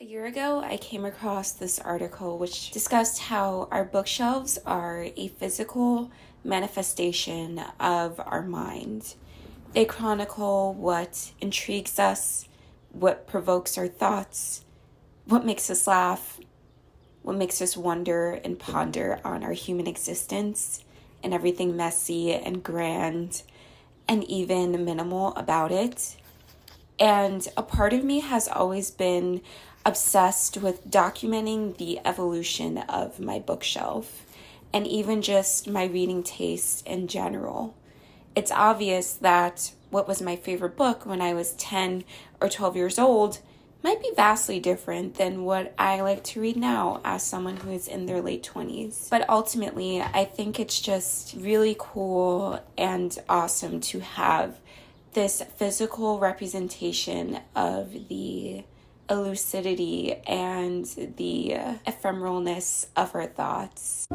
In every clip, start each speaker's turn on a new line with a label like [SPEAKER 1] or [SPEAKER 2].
[SPEAKER 1] A year ago, I came across this article which discussed how our bookshelves are a physical manifestation of our mind. They chronicle what intrigues us, what provokes our thoughts, what makes us laugh, what makes us wonder and ponder on our human existence and everything messy and grand and even minimal about it. And a part of me has always been obsessed with documenting the evolution of my bookshelf and even just my reading taste in general. It's obvious that what was my favorite book when I was 10 or 12 years old might be vastly different than what I like to read now as someone who is in their late 20s. But ultimately, I think it's just really cool and awesome to have this physical representation of the lucidity and the ephemeralness of our thoughts.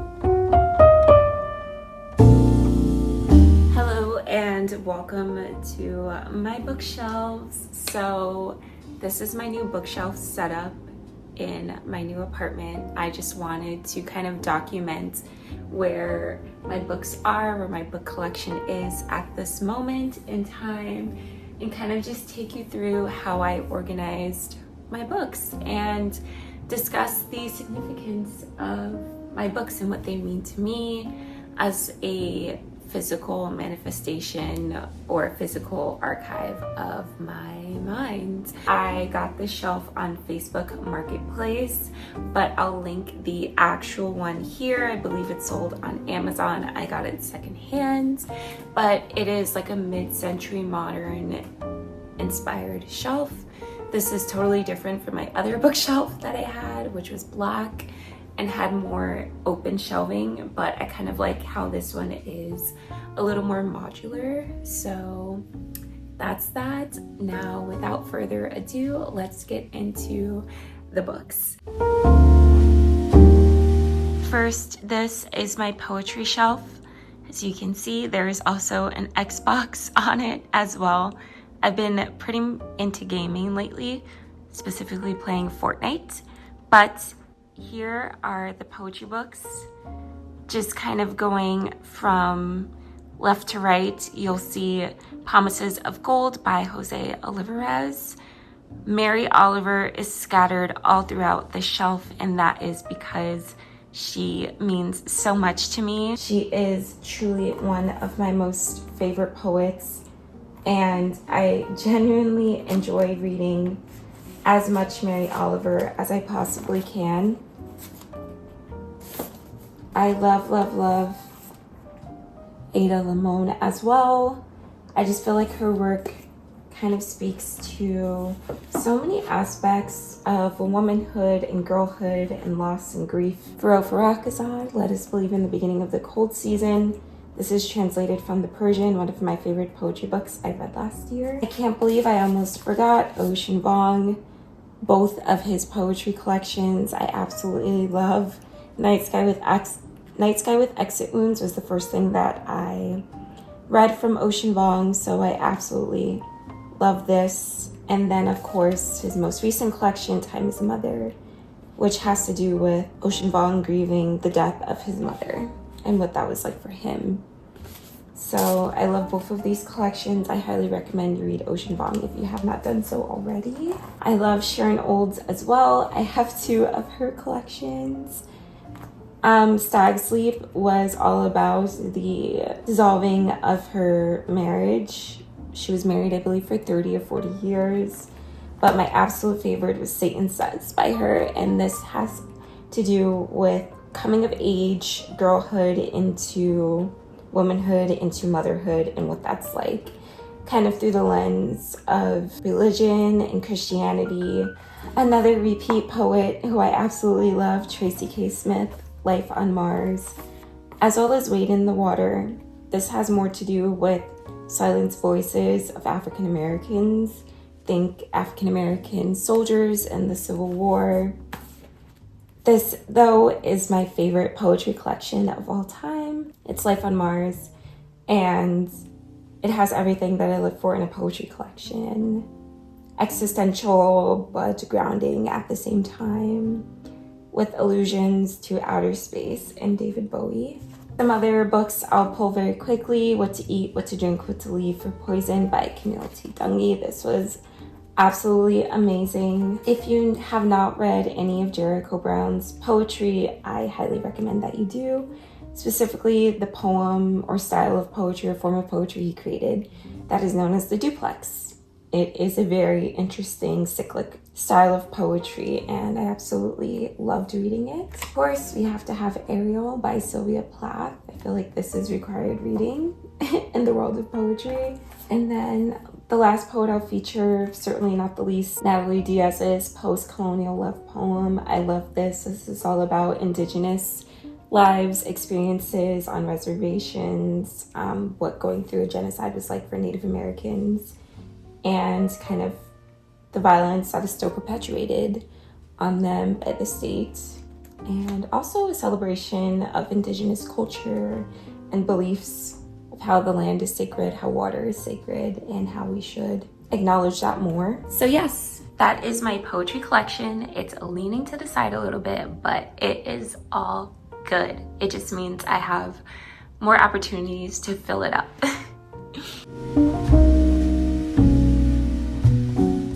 [SPEAKER 1] Hello and welcome to my bookshelves. So this is my new bookshelf setup in my new apartment. I just wanted to kind of document where my books are, where my book collection is at this moment in time, and kind of just take you through how I organized my books and discuss the significance of my books and what they mean to me as a physical manifestation or a physical archive of my mind. I got this shelf on Facebook Marketplace, but I'll link the actual one here. I believe it's sold on Amazon. I got it secondhand, but it is like a mid-century modern inspired shelf. This is totally different from my other bookshelf that I had, which was black and had more open shelving, but I kind of like how this one is a little more modular. So that's that. Now, without further ado, let's get into the books. First, this is my poetry shelf. As you can see, there is also an Xbox on it as well. I've been pretty into gaming lately, specifically playing Fortnite, but here are the poetry books, just kind of going from left to right. You'll see Promises of Gold by Jose Olivarez. Mary Oliver is scattered all throughout the shelf, and that is because she means so much to me. She is truly one of my most favorite poets, and I genuinely enjoy reading as much Mary Oliver as I possibly can. I love Ada Limon as well. I just feel like her work kind of speaks to so many aspects of womanhood and girlhood and loss and grief. Farouk Farrokhzad, Let Us Believe in the Beginning of the Cold Season. This is translated from the Persian, one of my favorite poetry books I read last year. I can't believe I almost forgot Ocean Vuong. Both of his poetry collections I absolutely love. Night Sky with Exit Wounds was the first thing that I read from Ocean Vuong, so I absolutely love this. And then, of course, his most recent collection, Time is a Mother, which has to do with Ocean Vuong grieving the death of his mother and what that was like for him. So I love both of these collections. I highly recommend you read Ocean Vuong if you have not done so already. I love Sharon Olds as well. I have 2 of her collections. Stag's Sleep was all about the dissolving of her marriage. She was married, I believe, for 30 or 40 years. But my absolute favorite was Satan Says by her. And this has to do with coming of age, girlhood into womanhood, into motherhood, and what that's like, kind of through the lens of religion and Christianity. Another repeat poet who I absolutely love, Tracy K. Smith, Life on Mars, as well as Wade in the Water. This has more to do with silenced voices of African Americans. Think African American soldiers in the Civil War. This, though, is my favorite poetry collection of all time. It's Life on Mars, and it has everything that I look for in a poetry collection. existential but grounding at the same time, with allusions to outer space and David Bowie. Some other books I'll pull very quickly: What to Eat, What to Drink, What to Leave for Poison by Camille T. Dungy. This was absolutely amazing. If you have not read any of Jericho Brown's poetry, I highly recommend that you do. Specifically, the poem or style of poetry or form of poetry he created that is known as the duplex. It is a very interesting cyclic style of poetry, and I absolutely loved reading it. Of course, we have to have Ariel by Sylvia Plath. I feel like this is required reading in the world of poetry. And then the last poet I'll feature, certainly not the least, Natalie Diaz's post-colonial love poem. I love this. This is all about Indigenous lives, experiences on reservations, what going through a genocide was like for Native Americans, and kind of the violence that is still perpetuated on them by the state, and also a celebration of Indigenous culture and beliefs of how the land is sacred, how water is sacred, and how we should acknowledge that more. So yes, that is my poetry collection. It's leaning to the side a little bit, but it is all good. It just means I have more opportunities to fill it up.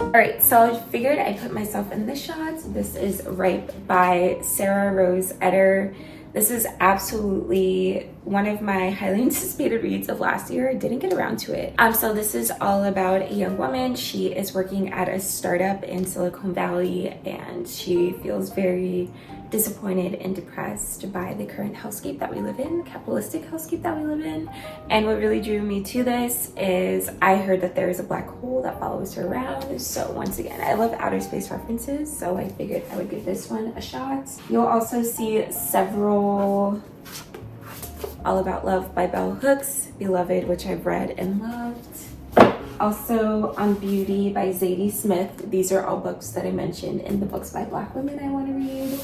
[SPEAKER 1] All right, so I figured I'd put myself in the shot. This is Ripe by Sarah Rose Etter. This is absolutely one of my highly anticipated reads of last year. I didn't get around to it. So this is all about a young woman. She is working at a startup in Silicon Valley, and she feels very disappointed and depressed by the current hellscape that we live in, capitalistic hellscape that we live in. And what really drew me to this is I heard that there is a black hole that follows her around. So once again, I love outer space references, so I figured I would give this one a shot. You'll also see several All About Love by Bell Hooks, Beloved, which I've read and loved. Also On Beauty by Zadie Smith. These are all books that I mentioned in the Books by Black Women I want to read.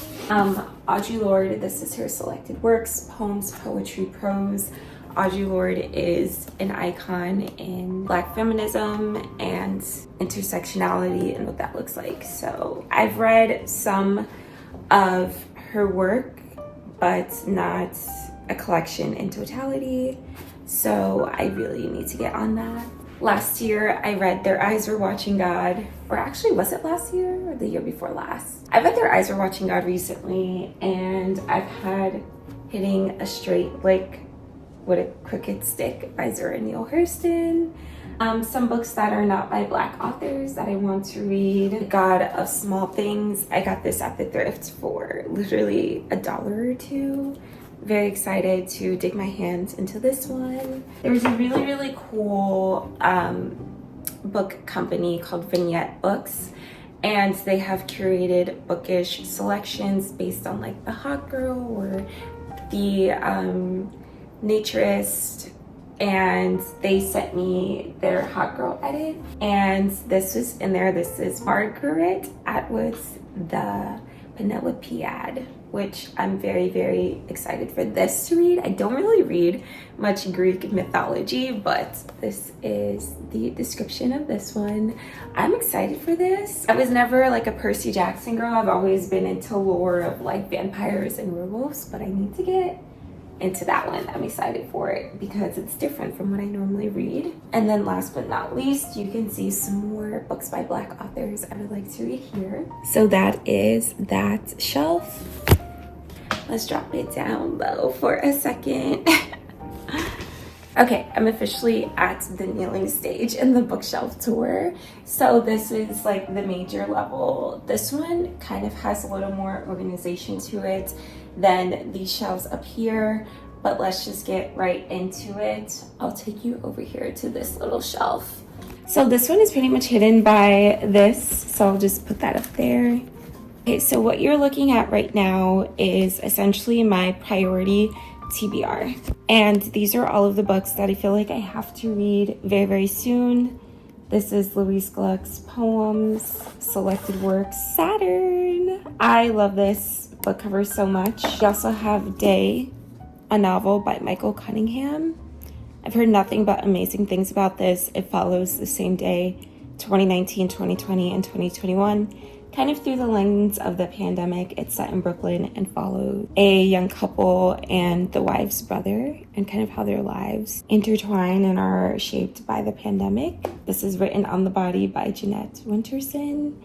[SPEAKER 1] Audre Lorde, this is her selected works: poems, poetry, prose. Audre Lorde is an icon in Black feminism and intersectionality and what that looks like. So I've read some of her work, but not a collection in totality. So I really need to get on that. Last year, I read Their Eyes Were Watching God, or actually, was it last year or the year before last? I read Their Eyes Were Watching God recently, and I've had Hitting a Straight Lick with a Crooked Stick by Zora Neale Hurston. Some books that are not by Black authors that I want to read. God of Small Things. I got this at the thrift for literally $1 or $2. Very excited to dig my hands into this one. There's a really, really cool book company called Vignette Books, and they have curated bookish selections based on like the hot girl or the naturist, and they sent me their hot girl edit, and this was in there. This is Margaret Atwood's The Penelopiad, which I'm very, very excited for this to read. I don't really read much Greek mythology, but this is the description of this one. I'm excited for this. I was never like a Percy Jackson girl. I've always been into lore of like vampires and werewolves, but I need to get into that one. I'm excited for it because it's different from what I normally read. And then last but not least, you can see some more books by Black authors I would like to read here. So that is that shelf. Let's drop it down low for a second. Okay, I'm officially at the kneeling stage in the bookshelf tour. So this is like the major level. This one kind of has a little more organization to it than these shelves up here, but let's just get right into it. I'll take you over here to this little shelf. So this one is pretty much hidden by this, so I'll just put that up there. Okay, so what you're looking at right now is essentially my priority TBR. And these are all of the books that I feel like I have to read very, very soon. This is Louise Gluck's Poems, Selected Works, Saturn. I love this book cover so much. We also have Day, a novel by Michael Cunningham. I've heard nothing but amazing things about this. It follows the same day 2019, 2020, and 2021. Kind of through the lens of the pandemic. It's set in Brooklyn and follows a young couple and the wife's brother and kind of how their lives intertwine and are shaped by the pandemic. This is written on the body by Jeanette Winterson.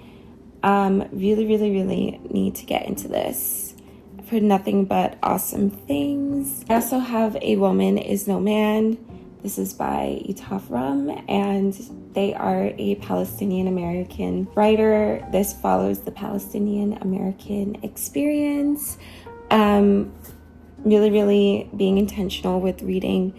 [SPEAKER 1] Really need to get into this. I've heard nothing but awesome things. I also have A Woman Is No Man. This is by Itaf Rum, and they are a Palestinian-American writer. This follows the Palestinian-American experience. Really being intentional with reading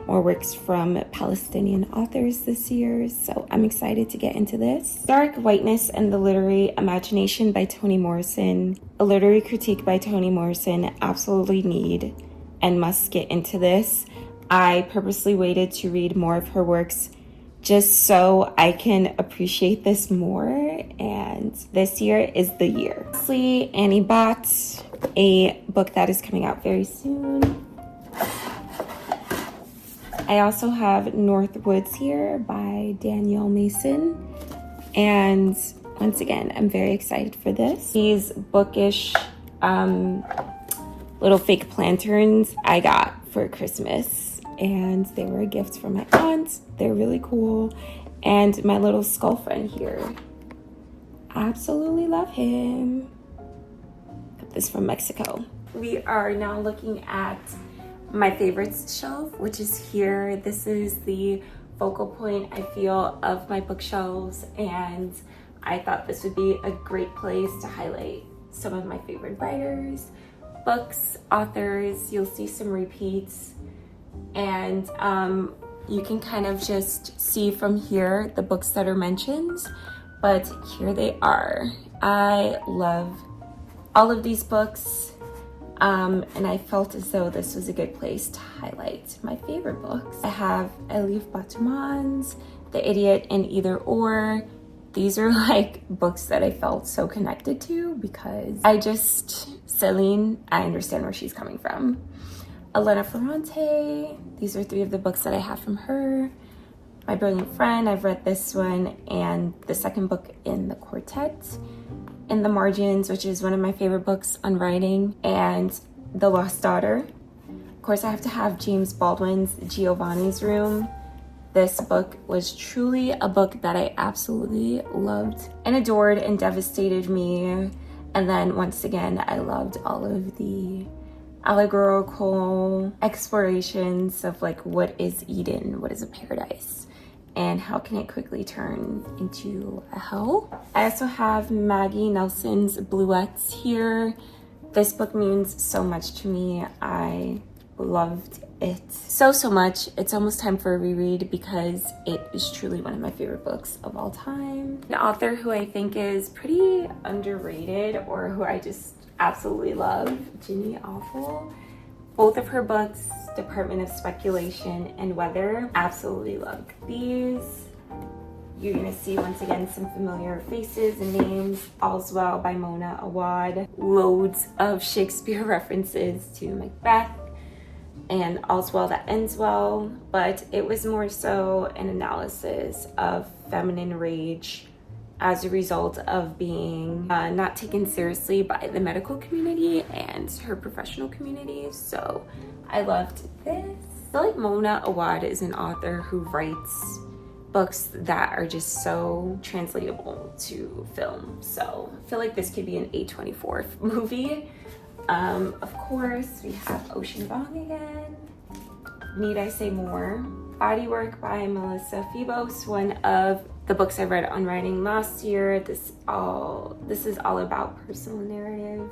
[SPEAKER 1] more works from Palestinian authors this year, so I'm excited to get into this. Dark Whiteness and the Literary Imagination by Toni Morrison. A literary critique by Toni Morrison. Absolutely need and must get into this. I purposely waited to read more of her works just so I can appreciate this more, and this year is the year. Lastly, Annie Bott, a book that is coming out very soon. I also have North Woods here by Danielle Mason, and once again, I'm very excited for this. These bookish little fake lanterns I got for Christmas, and they were a gift from my aunt. They're really cool. And my little skull friend here, absolutely love him. Got this from Mexico. We are now looking at my favorites shelf, which is here. This is the focal point, I feel, of my bookshelves, and I thought this would be a great place to highlight some of my favorite writers, books, authors. You'll see some repeats, and you can kind of just see from here the books that are mentioned, but here they are. I love all of these books, and I felt as though this was a good place to highlight my favorite books. I have Elif Batuman's The Idiot in Either Or. These are like books that I felt so connected to because Celine, I understand where she's coming from. Elena Ferrante, these are 3 of the books that I have from her. My Brilliant Friend, I've read this one and the second book in the quartet. In the Margins, which is one of my favorite books on writing, and The Lost Daughter. Of course, I have to have James Baldwin's Giovanni's Room. This book was truly a book that I absolutely loved and adored and devastated me. And then once again, I loved all of the allegorical explorations of like, what is Eden? What is a paradise? And how can it quickly turn into a hell? I also have Maggie Nelson's Bluets here. This book means so much to me. I loved it so much. It's almost time for a reread because it is truly one of my favorite books of all time. An author who I think is pretty underrated, or who I just absolutely love, Ginny Awful. Both of her books, Department of Speculation and Weather, absolutely loved these. You're gonna see once again some familiar faces and names. All's Well by Mona Awad. Loads of Shakespeare references to Macbeth and All's Well That Ends Well, but it was more so an analysis of feminine rage as a result of being not taken seriously by the medical community and her professional community. So I loved this. I feel like Mona Awad is an author who writes books that are just so translatable to film. So I feel like this could be an A24 movie. Of course, we have Ocean Vuong again. Need I say more? Bodywork by Melissa Febos, one of the books I read on writing last year. This is all about personal narrative.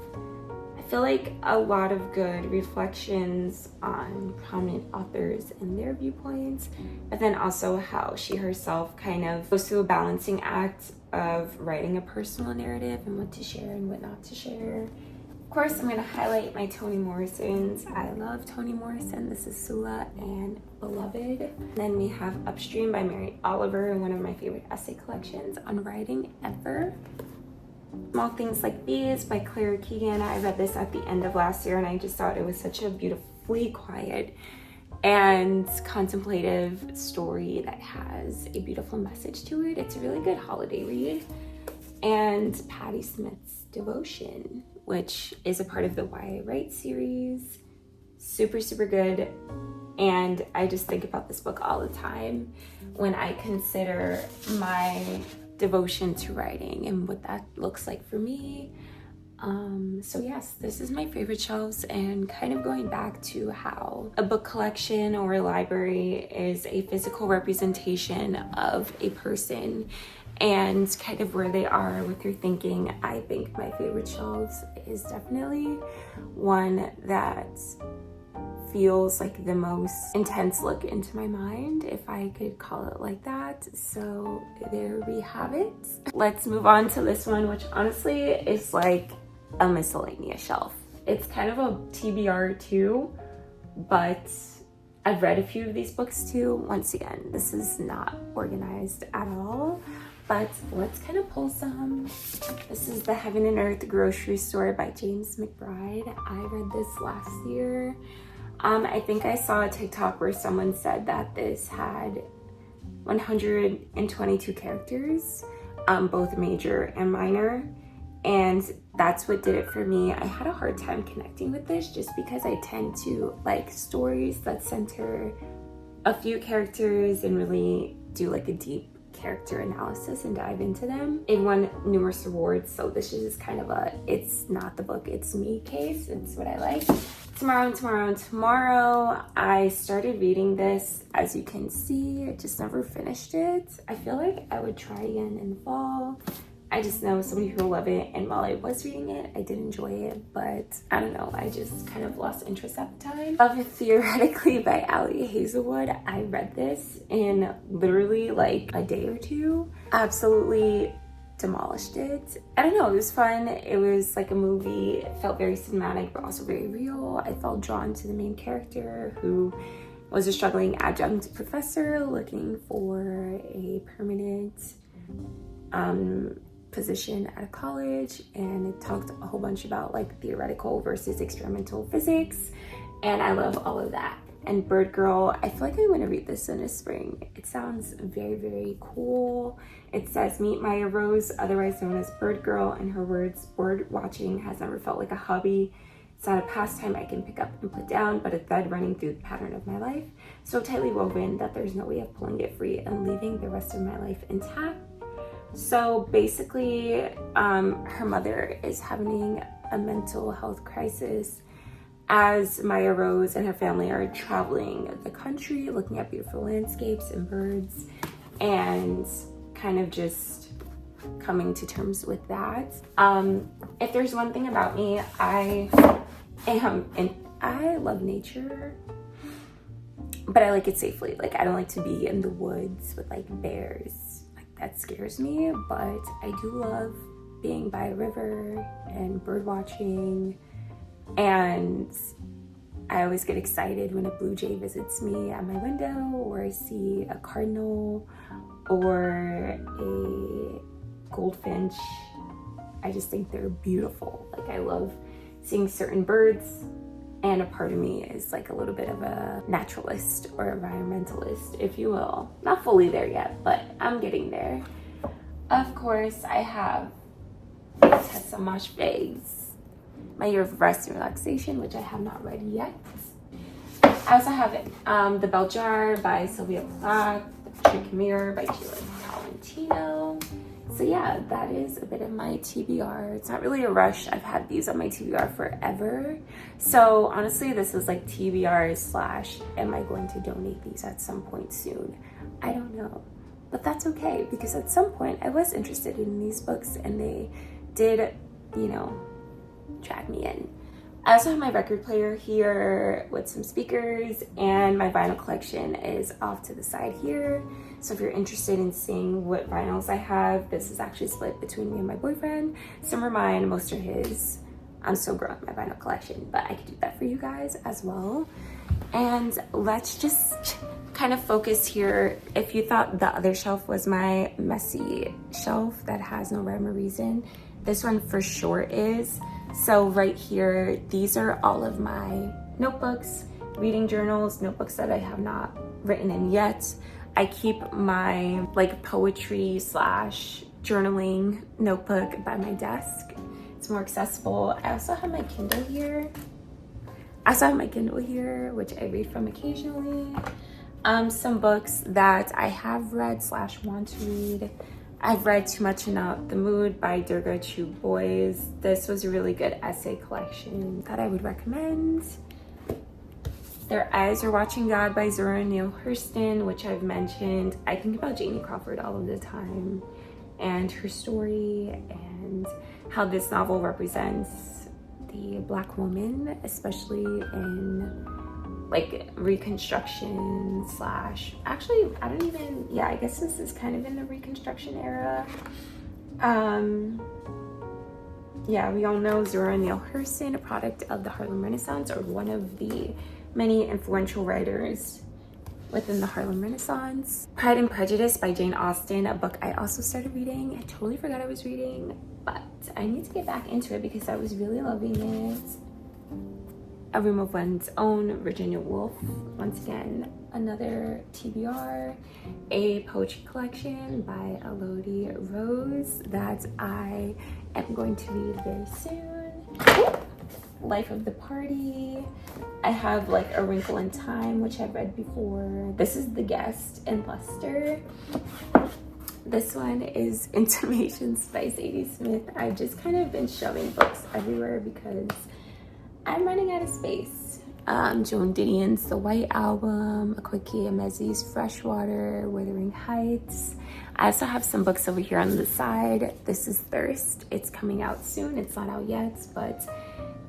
[SPEAKER 1] I feel like a lot of good reflections on prominent authors and their viewpoints, but then also how she herself kind of goes through a balancing act of writing a personal narrative and what to share and what not to share. Of course, I'm going to highlight my Toni Morrisons. I love Toni Morrison. This is Sula and Beloved. And then we have Upstream by Mary Oliver, one of my favorite essay collections on writing ever. Small Things Like These by Claire Keegan. I read this at the end of last year and I just thought it was such a beautifully quiet and contemplative story that has a beautiful message to it. It's a really good holiday read. And Patti Smith's Devotion, which is a part of the Why I Write series. Super, super good. And I just think about this book all the time when I consider my devotion to writing and what that looks like for me. So yes, this is my favorite shelves, and kind of going back to how a book collection or a library is a physical representation of a person and kind of where they are with their thinking. I think my favorite shelves is definitely one that feels like the most intense look into my mind, if I could call it like that. So there we have it. Let's move on to this one, which honestly is like a miscellaneous shelf. It's kind of a TBR too, but I've read a few of these books too. Once again, this is not organized at all, but let's kind of pull some. This is The Heaven and Earth Grocery Store by James McBride. I read this last year. I think I saw a TikTok where someone said that this had 122 characters, both major and minor. And that's what did it for me. I had a hard time connecting with this just because I tend to like stories that center a few characters and really do like a deep character analysis and dive into them. It won numerous awards, so this is just kind of a it's not the book, it's me case. It's what I like. Tomorrow, I started reading this. As you can see, I just never finished it. I feel like I would try again in the fall. I just know so many people love it, and while I was reading it, I did enjoy it, but I don't know, I just kind of lost interest at the time. Love Theoretically by Ali Hazelwood. I read this in literally like a day or two. Absolutely demolished it. I don't know, it was fun. It was like a movie. It felt very cinematic, but also very real. I felt drawn to the main character, who was a struggling adjunct professor looking for a permanent position at a college, and it talked a whole bunch about like theoretical versus experimental physics, and I love all of that. And Bird Girl, I feel like I'm gonna read this in the spring. It sounds very, very cool. It says, meet Maya Rose, otherwise known as Bird Girl. In her words, bird watching has never felt like a hobby. It's not a pastime I can pick up and put down, but a thread running through the pattern of my life, so tightly woven that there's no way of pulling it free and leaving the rest of my life intact. So basically, her mother is having a mental health crisis as Maya Rose and her family are traveling the country, looking at beautiful landscapes and birds, and kind of just coming to terms with that. If there's one thing about me, I love nature, but I like it safely. Like, I don't like to be in the woods with like bears. Like, that scares me, but I do love being by a river and bird watching. And I always get excited when a blue jay visits me at my window, or I see a cardinal or a goldfinch. I just think they're beautiful. Like, I love seeing certain birds, and a part of me is like a little bit of a naturalist or environmentalist, if you will. Not fully there yet, but I'm getting there. Of course, I have Tessa Moshfegh's My Year of Rest and Relaxation, which I have not read yet. I also have The Bell Jar by Sylvia Plath, The Trick Mirror by Sheila Tolentino. So yeah, that is a bit of my TBR. It's not really a rush. I've had these on my TBR forever. So honestly, this is like TBR / am I going to donate these at some point soon? I don't know. But that's okay, because at some point I was interested in these books, and they did, you know, drag me in. I also have my record player here with some speakers, and my vinyl collection is off to the side here. So if you're interested in seeing what vinyls I have, this is actually split between me and my boyfriend. Some are mine, most are his. I'm so grown with my vinyl collection, but I could do that for you guys as well. And let's just kind of focus here. If you thought the other shelf was my messy shelf that has no rhyme or reason, this one for sure is. So right here, these are all of my notebooks reading journals, notebooks that I have not written in yet. I keep my like poetry slash journaling notebook by my desk. It's more accessible. I also have my Kindle here. Which I read from occasionally. Some books that I have read slash want to read. I've read Too Much and Not the Mood by Durga Chu Boys. This was a really good essay collection that I would recommend. Their Eyes Are Watching God by Zora Neale Hurston, which I've mentioned. I think about Janie Crawford all of the time and her story and how this novel represents the Black woman, especially in like Reconstruction slash, actually, I guess this is kind of in the Reconstruction era. Yeah, we all know Zora Neale Hurston, a product of the Harlem Renaissance, or one of the many influential writers within the Harlem Renaissance. Pride and Prejudice by Jane Austen, a book I also started reading. I totally forgot I was reading, but I need to get back into it because I was really loving it. A Room of One's Own, Virginia Woolf, once again, another TBR. A poetry collection by Elodie Rose that I am going to read very soon. Life of the Party. I have like A Wrinkle in Time, which I've read before. This is The Guest in Leicester. This one is Intimations by Zadie Smith. I've just kind of been shoving books everywhere because I'm running out of space. Joan Didion's The White Album, Akwaeke Emezi's Freshwater, Wuthering Heights. I also have some books over here on the side. This is Thirst. It's coming out soon. It's not out yet, but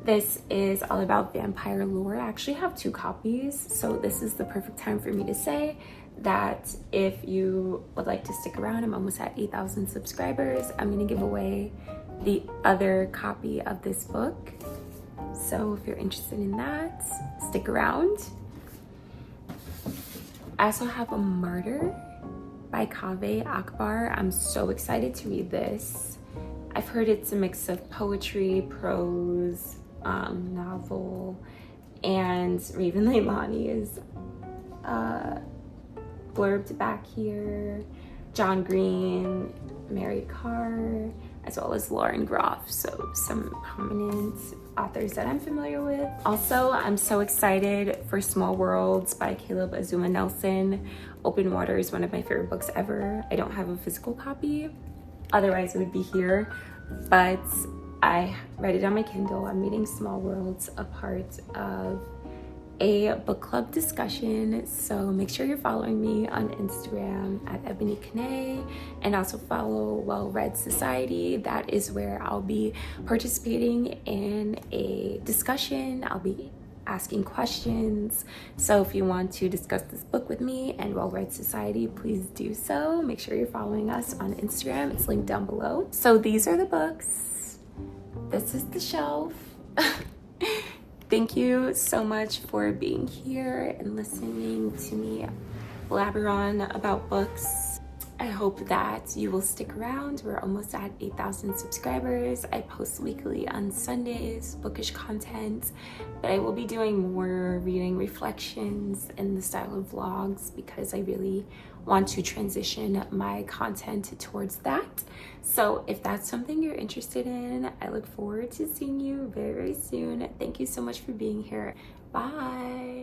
[SPEAKER 1] this is all about vampire lore. I actually have 2 copies, so this is the perfect time for me to say that if you would like to stick around, I'm almost at 8,000 subscribers. I'm gonna give away the other copy of this book. So if you're interested in that, stick around. I also have A Martyr by Kaveh Akbar. I'm so excited to read this. I've heard it's a mix of poetry, prose, novel, and Raven Leilani is blurbed back here. John Green, Mary Carr, as well as Lauren Groff, so some prominent authors that I'm familiar with. Also, I'm so excited for Small Worlds by Caleb Azuma Nelson. Open Water is one of my favorite books ever. I don't have a physical copy, otherwise it would be here, but I read it on my Kindle. I'm reading Small Worlds, a part of a book club discussion, so make sure you're following me on Instagram at Ebony Kane, and also follow Well Read Society. That is where I'll be participating in a discussion. I'll be asking questions, so if you want to discuss this book with me and Well Read Society, please do so. Make sure you're following us on Instagram. It's linked down below. So these are the books. This is the shelf. Thank you so much for being here and listening to me blabber on about books. I hope that you will stick around. We're almost at 8,000 subscribers. I post weekly on Sundays, bookish content, but I will be doing more reading reflections in the style of vlogs because I really want to transition my content towards that. So if that's something you're interested in, I look forward to seeing you very, very soon. Thank you so much for being here. Bye.